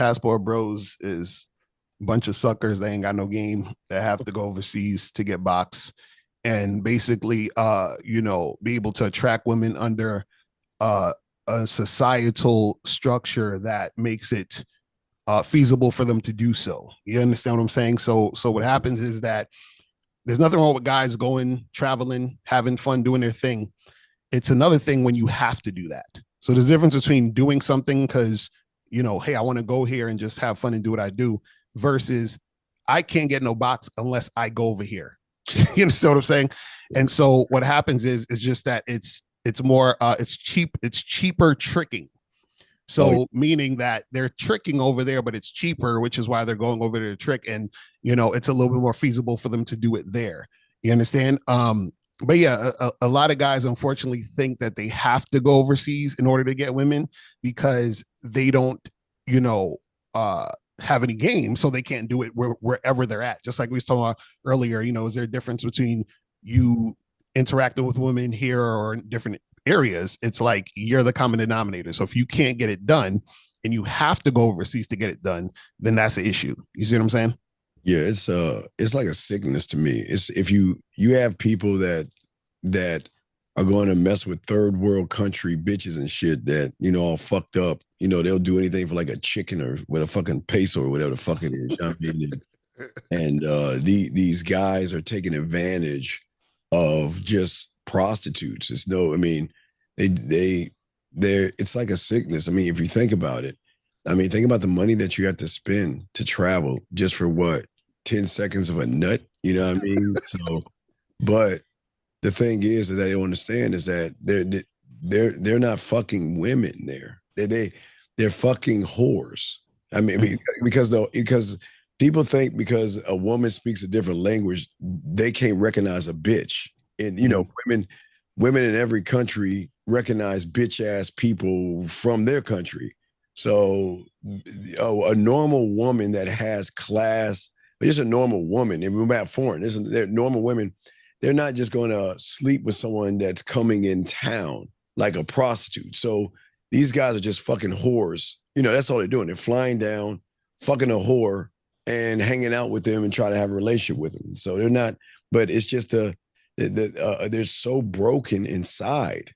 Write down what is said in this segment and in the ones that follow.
passport bros is a bunch of suckers that ain't got no game that have to go overseas to get box and basically be able to attract women under a societal structure that makes it feasible for them to do so. You understand what I'm saying? So what happens is that there's nothing wrong with guys going, traveling, having fun, doing their thing. It's another thing when you have to do that. So there's a difference between doing something because, hey, I want to go here and just have fun and do what I do versus I can't get no box unless I go over here. You understand what I'm saying? And so what happens is just that it's more it's cheaper tricking. So meaning that they're tricking over there, but it's cheaper, which is why they're going over there to trick. And, it's a little bit more feasible for them to do it there. You understand? But yeah, a lot of guys unfortunately think that they have to go overseas in order to get women because they don't, have any game, so they can't do it wherever they're at. Just like we was talking about earlier, is there a difference between you interacting with women here or in different areas? It's like you're the common denominator. So if you can't get it done and you have to go overseas to get it done, then that's the issue. You see what I'm saying? Yeah, it's like a sickness to me. It's if you have people that are going to mess with third world country bitches and shit that, all fucked up. They'll do anything for like a chicken or with a fucking peso or whatever the fuck it is. I mean, and these guys are taking advantage of just prostitutes. It's it's like a sickness. I mean, if you think about it, think about the money that you have to spend to travel just for what, 10 seconds of a nut, you know what I mean? So, but the thing is that they don't understand is that they're not fucking women there. They're fucking whores. I mean, because people think because a woman speaks a different language, they can't recognize a bitch. And women in every country recognize bitch ass people from their country. So a normal woman that has class, just a normal woman, and we're about foreign, they're normal women. They're not just going to sleep with someone that's coming in town like a prostitute. So these guys are just fucking whores. That's all they're doing. They're flying down, fucking a whore, and hanging out with them and trying to have a relationship with them. So they're not, but it's just they're so broken inside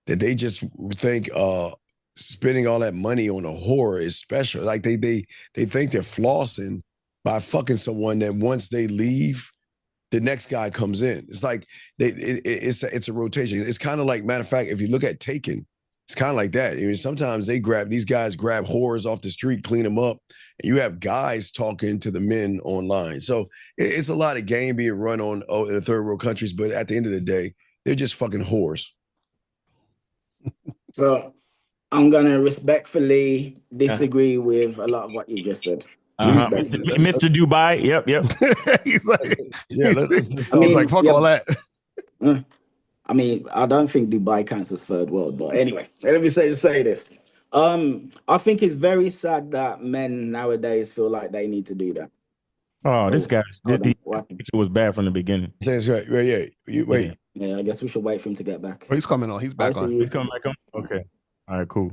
that they just think spending all that money on a whore is special. Like they think they're flossing by fucking someone that once they leave, the next guy comes in. It's like it's a rotation. It's kind of like, matter of fact, if you look at Taken, it's kind of like that. Sometimes these guys grab whores off the street, clean them up, and you have guys talking to the men online. So it's a lot of game being run on in the third world countries, but at the end of the day, they're just fucking whores. So I'm gonna respectfully disagree with a lot of what you just said. Mr. Dubai. Yep. He's like, he's like, fuck all that. I don't think Dubai counts as third world, but anyway, let me say this. I think it's very sad that men nowadays feel like they need to do that. Oh, this was bad from the beginning. That's right. Yeah. Wait. Yeah, I guess we should wait for him to get back. Oh, he's coming on. He's back on. He's coming back on? Okay. All right, cool.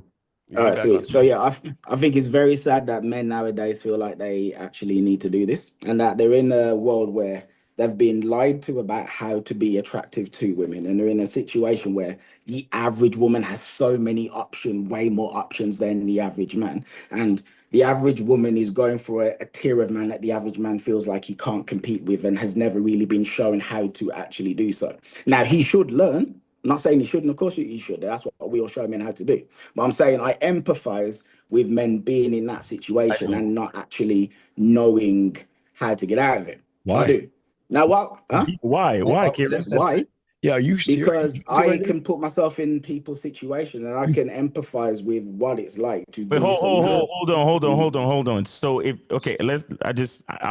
All right, sweet. So yeah, I think it's very sad that men nowadays feel like they actually need to do this, and that they're in a world where they've been lied to about how to be attractive to women, and they're in a situation where the average woman has so many options, way more options than the average man, and the average woman is going for a tier of man that the average man feels like he can't compete with and has never really been shown how to actually do so. Now, he should learn. I'm not saying he shouldn't, of course he should. That's what we all show men how to do. But I'm saying I empathize with men being in that situation and not actually knowing how to get out of it. Why? I do. Now what? Huh? Why? Why? Yeah, are you serious? Because I can put myself in people's situation and I can empathize with what it's like to be. Hold on. So I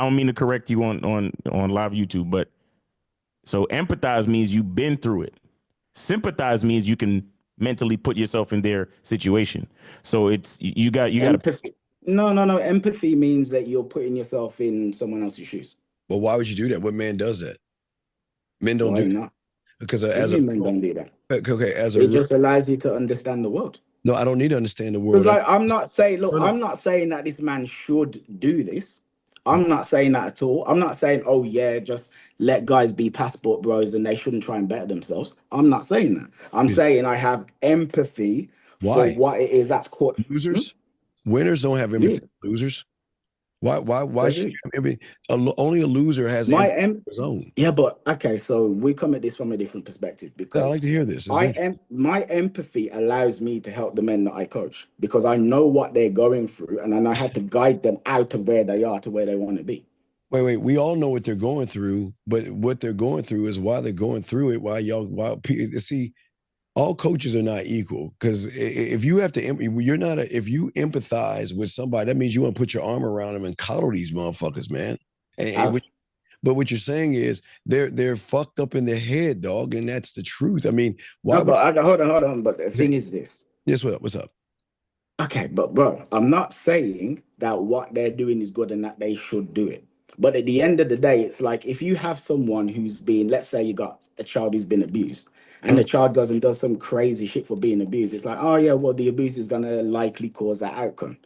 don't mean to correct you on live YouTube, but so empathize means you've been through it. Sympathize means you can mentally put yourself in their situation. So it's you got empathy. No. Empathy means that you're putting yourself in someone else's shoes. Well, why would you do that? What man does that? Men don't do that. Not? Because men don't do that. Okay, it just allows you to understand the world. No, I don't need to understand the Because world. like I'm not saying, look, No, no. I'm not saying that this man should do this. I'm not saying that at all. I'm not saying, oh yeah, just let guys be passport bros and they shouldn't try and better themselves. I'm not saying that. I'm Yeah. saying I have empathy for Why? what it is that's caught. Losers? Winners don't have empathy Yeah. for losers. Why So should who? you have empathy? Only a loser has My empathy em for his own. Yeah, but okay, so we come at this from a different perspective I because like to hear this. It's interesting. my empathy allows me to help the men that I coach because I know what they're going through and I know how to guide them out of where they are to where they want to be. Wait. We all know what they're going through, but what they're going through is why they're going through it. See, all coaches are not equal because if you have to, you're not. If you empathize with somebody, that means you want to put your arm around them and coddle these motherfuckers, man. I, But what you're saying is they're fucked up in their head, dog, and that's the truth. I mean, why? no, but hold on. But the thing is this. Yes, what's up? Okay, but bro, I'm not saying that what they're doing is good and that they should do it. But at the end of the day, it's like if you have someone who's been, let's say you got a child who's been abused, and the child goes and does some crazy shit for being abused, it's like, oh yeah, well, the abuse is gonna likely cause that outcome.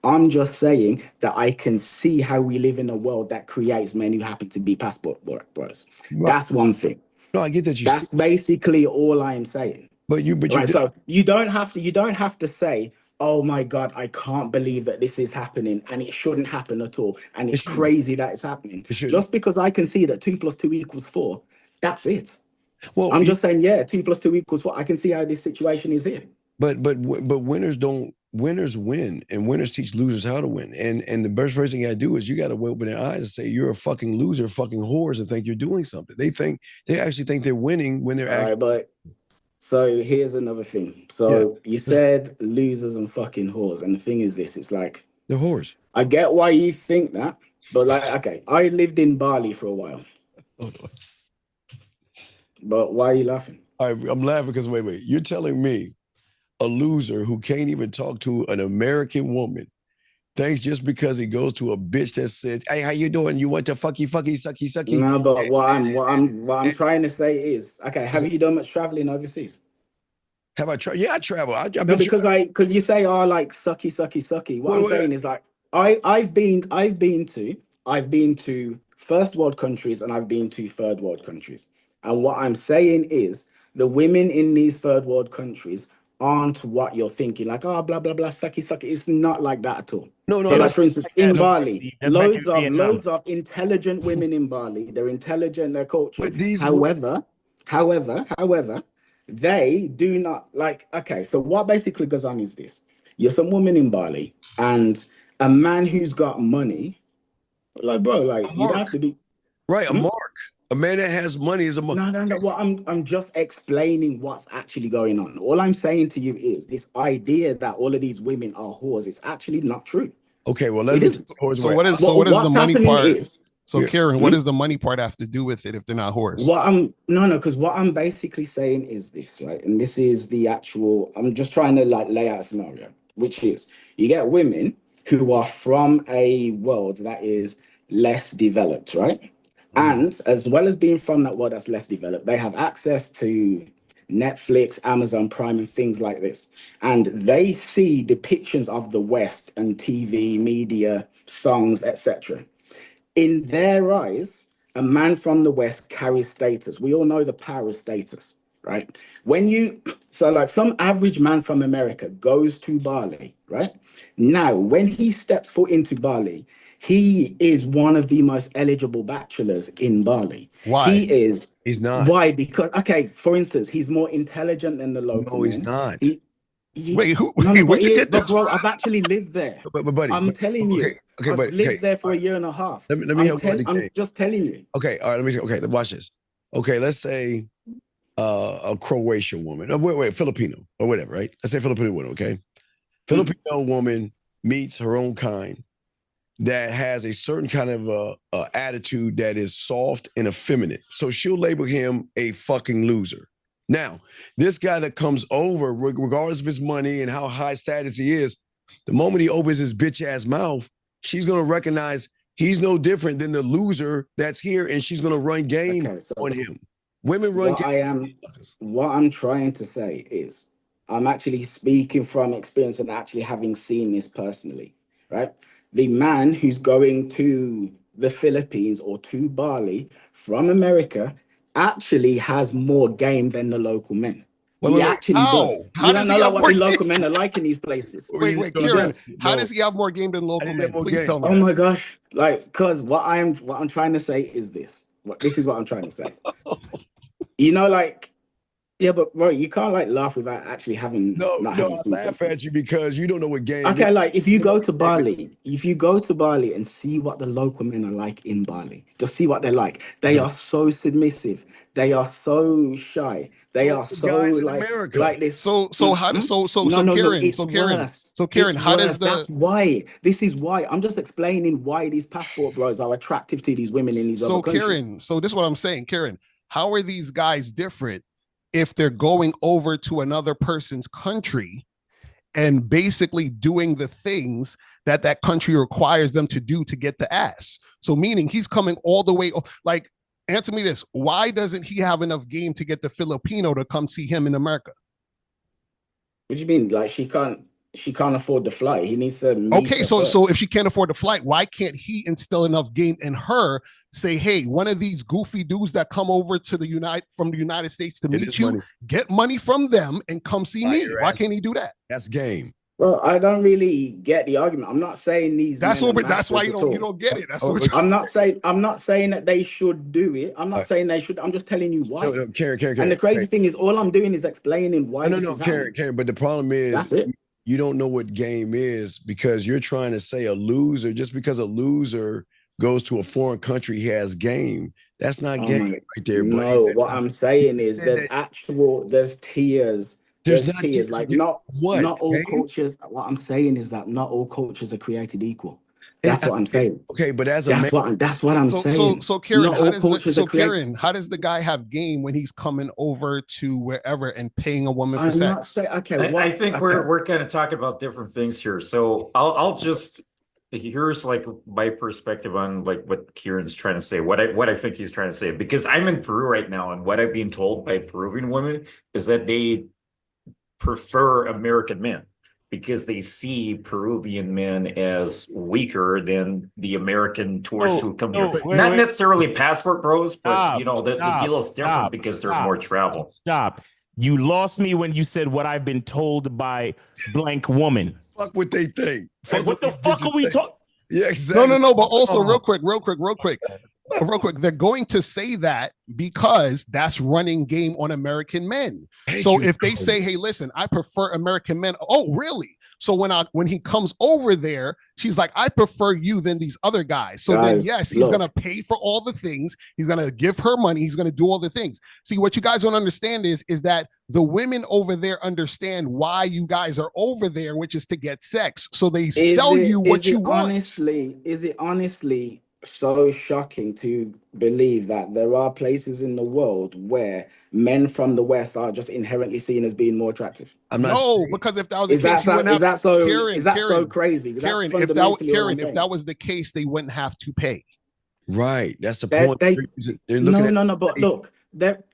I'm just saying that I can see how we live in a world that creates men who happen to be passport bros. Right. That's one thing. No, I get that That's basically all I'm saying. but you Right, did, so you don't have to say, oh my God, I can't believe that this is happening and it shouldn't happen at all. And it's shouldn't. crazy that it's happening. It shouldn't. Just because I can see that 2 + 2 = 4, that's it. Well, I'm just saying, yeah, 2 + 2 = 4. I can see how this situation is here. but winners win, and winners teach losers how to win. And the best first thing you gotta do is you gotta open their eyes and say you're a fucking loser, fucking whores, and think you're doing something. They actually think they're winning when they're All actually right, but so here's another thing. So you said losers and fucking whores, and the thing is this: it's like they're whores. I get why you think that, but like, okay, I lived in Bali for a while. But why are you laughing? I'm laughing because wait, you're telling me a loser who can't even talk to an American woman thinks just because he goes to a bitch that says, "Hey, how you doing? You want to fucky, sucky?" No, but what I'm trying to say is, okay, have you done much traveling overseas? Have I tried? Yeah, I travel. I've No, been because you say, oh, like sucky. What I'm saying is like I've been to first world countries and I've been to third world countries. And what I'm saying is the women in these third world countries aren't what you're thinking, like, oh, blah blah blah, sucky. It's not like that at all. No, So, like that's for instance, like that, in no, Bali, that's back in Vietnam. loads of intelligent women in Bali. They're intelligent, they're cultured. but these However, they do not like. Okay, so what basically goes on is this: you're some woman in Bali, and a man who's got money, like bro, like you don't have to be. right, a Hmm? mark. A man that has money is a mark. No. Well, I'm just explaining what's actually going on. All I'm saying to you is this idea that all of these women are whores is actually not true. Okay, well, It is. So what is the What's money happening part? is So Yeah. Karen, what does the money part have to do with it if they're not whores? because what I'm basically saying is this, right? And this is the actual, I'm just trying to like lay out a scenario, which is you get women who are from a world that is less developed, right? And as well as being from that world that's less developed, they have access to Netflix, Amazon Prime, and things like this. And they see depictions of the West and TV, media, songs, etc. In their eyes, a man from the West carries status. We all know the power of status, right? So like some average man from America goes to Bali, right? Now, when he steps foot into Bali, he is one of the most eligible bachelors in Bali. Why? He is. He's not. Why? Because, okay, for instance, he's more intelligent than the local No, he's men. not. Wait, But where'd you get but this bro, from? I've actually lived there. But buddy, I'm telling you. okay, I've buddy, lived there for all a right. year and a half. Let me help you with the I'm game. just telling you. Okay, all right. Okay, watch this. Okay, let's say a Croatian woman, or wait, Filipino or whatever, right? Let's say Filipino woman. Okay, Filipino woman meets her own kind that has a certain kind of attitude that is soft and effeminate. So she'll label him a fucking loser. Now, this guy that comes over, regardless of his money and how high status he is, the moment he opens his bitch ass mouth, she's gonna recognize he's no different than the loser that's here, and she's gonna run game Okay, so on him. Women run game. what I'm trying to say is I'm actually speaking from experience and actually having seen this personally, right? The man who's going to the Philippines or to Bali from America actually has more game than the local men. Wait, He wait, wait. actually How? does. How You does don't he know have like what more the game? local men are like in these places. What were you Wait, gonna Kieran, ask? how No, does he have more game than I local didn't men? have more Please game. tell me Oh that. my gosh. Like, because what I'm trying to say is this. This is what I'm trying to say. You know, like, yeah, but bro, you can't like laugh without actually No, not no, having I seen laugh something. at you because you don't know what game is. Okay, like if you You know go what to game is. Bali, and see what the local men are like in Bali, just see what they're like. They are so submissive. They are so shy. They So are the so guys in America. like this. So how Mm-mm. so No, look, Kieran, it's so Kieran, worse. so Kieran, It's how does worse. the That's why. This is why. I'm just explaining why these passport bros are attractive to these women in these other so countries. Kieran, so this is what I'm saying, Kieran, how are these guys different if they're going over to another person's country and basically doing the things that that country requires them to do to get the ass? So meaning he's coming all the way, like, answer me this, why doesn't he have enough game to get the Filipino to come see him in America? What do you mean? Like she can't afford the flight. He needs to meet Okay, her so first. if she can't afford the flight, why can't he instill enough game in her? Say, hey, one of these goofy dudes that come over to the United States to It meet is you, money. get money from them and come see Buy me. your Why ass. can't he do that? That's game. Well, I don't really get the argument. I'm not saying these That's men are what. That's why masters you at don't all. get it. That's Oh, what. okay. I'm not saying that they should do it. I'm Uh, not saying they should. I'm just telling you why. no, Karen, And the crazy okay. thing is, all I'm doing is explaining why No, this no, is Karen, happening. Karen. But the problem is That's it. you don't know what game is because you're trying to say a loser, just because a loser goes to a foreign country, he has game. That's not Oh game my, right there, buddy. no. What I'm saying is, Said that there's tiers. there's There's not tiers. Like what not all game? cultures. What I'm saying is that not all cultures are created equal. That's what I'm Okay, saying. okay, but as a man, That's what I'm saying. Karen, Not all cultures are created. Karen, how does the guy have game when he's coming over to wherever and paying a woman for I'm not sex? saying okay. I think Okay. we're kind of talking about different things here. So I'll just here's like my perspective on like what Kieran's trying to say, what I think he's trying to say, because I'm in Peru right now, and what I've been told by Peruvian women is that they prefer American men because they see Peruvian men as weaker than the American tourists who come here. Not necessarily passport bros, but you know, the deal is different because there's more travel. Stop. You lost me when you said what I've been told by blank woman. fuck what they think. Hey, what the fuck are we talking? Yeah, exactly. No. But also, real quick. They're going to say that because that's running game on American men. So if they say, "Hey, listen, I prefer American men," oh, really? So when he comes over there, she's like, "I prefer you than these other guys." So then, yes, he's gonna pay for all the things. He's gonna give her money. He's gonna do all the things. See, what you guys don't understand is that the women over there understand why you guys are over there, which is to get sex. So they sell you what you want. Is it honestly so shocking to believe that there are places in the world where men from the West are just inherently seen as being more attractive? I'm not No, saying- because if that was the Is case, that you so? wouldn't Is have that so? Karen, Is that so Karen, crazy? That's Karen, fundamentally all I'm if saying. that was the case, they wouldn't have to pay. right. That's the They- point. they- They're looking at No. But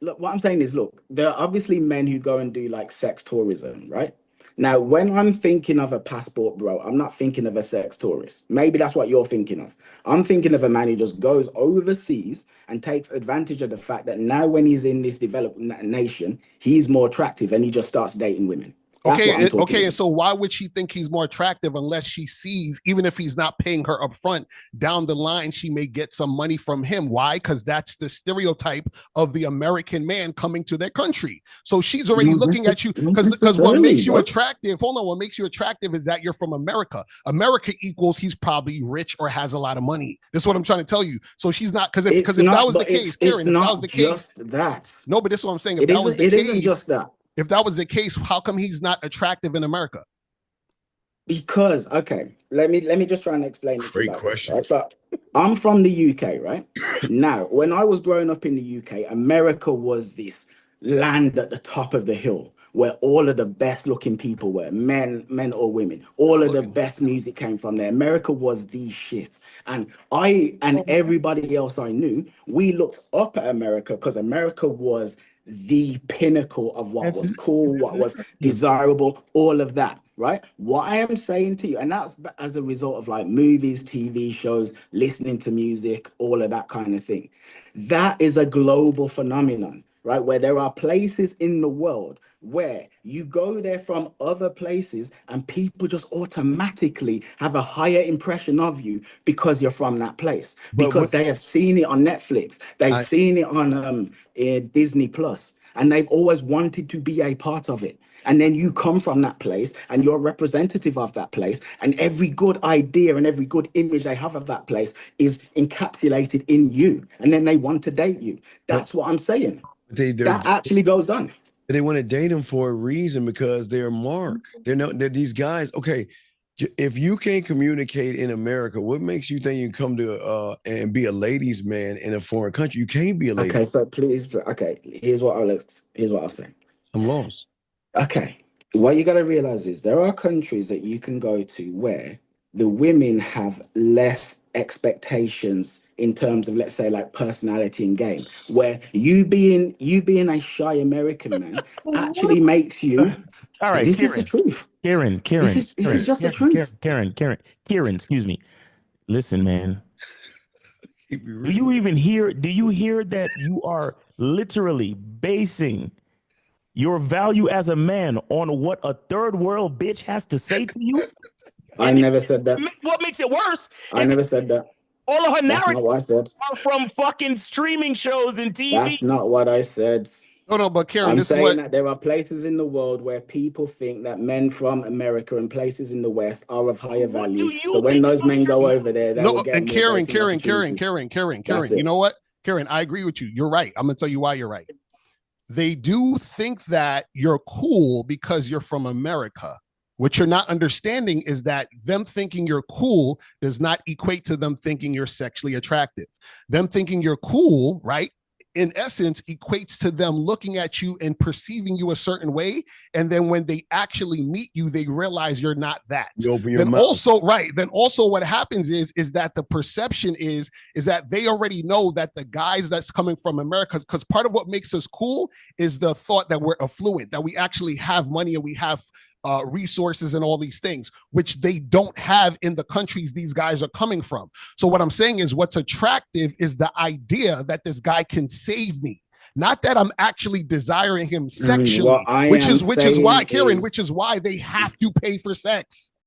look, what I'm saying is, look, there are obviously men who go and do like sex tourism, right? Now, when I'm thinking of a passport bro, I'm not thinking of a sex tourist. Maybe that's what you're thinking of. I'm thinking of a man who just goes overseas and takes advantage of the fact that now when he's in this developed nation, he's more attractive and he just starts dating women. That's what I'm talking And about. so why would she think he's more attractive unless she sees, even if he's not paying her up front, down the line, she may get some money from him. Why? Because that's the stereotype of the American man coming to their country. So she's already looking at you because what makes you attractive, what makes you attractive is that you're from America. America equals he's probably rich or has a lot of money. That's what I'm trying to tell you. So she's not, because if that was the case, Karen, if that was the case, no, but this is what I'm saying. If that was the case, it isn't just that. If that was the case, how come he's not attractive in America? Because let me just try and explain it. Great question. Right? So I'm from the UK, right? Now, when I was growing up in the UK, America was this land at the top of the hill where all of the best looking people were, men or women. All of the best music came from there. America was the shit. And I and everybody else I knew, we looked up at America because America was the pinnacle of what That's was it. cool, That's what was it. desirable, all of that, right? What I am saying to you, and that's as a result of like movies, TV shows, listening to music, all of that kind of thing. That is a global phenomenon, right? Where there are places in the world where you go there from other places and people just automatically have a higher impression of you because you're from that place, But because what they have seen it on Netflix, they've I seen it on Disney Plus, and they've always wanted to be a part of it. And then you come from that place and you're a representative of that place, and every good idea and every good image they have of that place is encapsulated in you, and then they want to date you. but That's what I'm saying. they're That actually goes on. they want to date him for a reason because they're Mark. They're these guys. Okay, if you can't communicate in America, what makes you think you come to and be a ladies' man in a foreign country? You can't be a lady. Okay, so please, okay, here's what I'll say. I'm lost. Okay, what you got to realize is there are countries that you can go to where the women have less expectations in terms of, let's say, like personality in game, where you being a shy American man actually makes you. All right, This is the truth. Karen, This is just the truth. Karen, excuse me. Listen, man. Keep it Do real. you even hear? Do you hear that you are literally basing your value as a man on what a third world bitch has to say to you? I And never said that. what makes it worse I is never said that. all of her That's not narratives what I said. are from fucking streaming shows and TV. That's not what I said. No, but Karen, I'm this is saying what that there are places in the world where people think that men from America and places in the West are of higher What do value. you So when think those about men go yourself? over there, they will no, get and more Karen, dating Karen, opportunities. That's You it. know what? Karen, I agree with you. You're right. I'm gonna tell you why you're right. They do think that you're cool because you're from America. What you're not understanding is that them thinking you're cool does not equate to them thinking you're sexually attractive. Them thinking you're cool, right? In essence, equates to them looking at you and perceiving you a certain way. And then when they actually meet you, they realize you're not that. You open your Then mouth. also, right. Then also what happens is that the perception is that they already know that the guys that's coming from America, because part of what makes us cool is the thought that we're affluent, that we actually have money and we have resources and all these things, which they don't have in the countries these guys are coming from. So what I'm saying is what's attractive is the idea that this guy can save me. Not that I'm actually desiring him sexually, What I which am is why, saying Karen, is- which is why they have to pay for sex.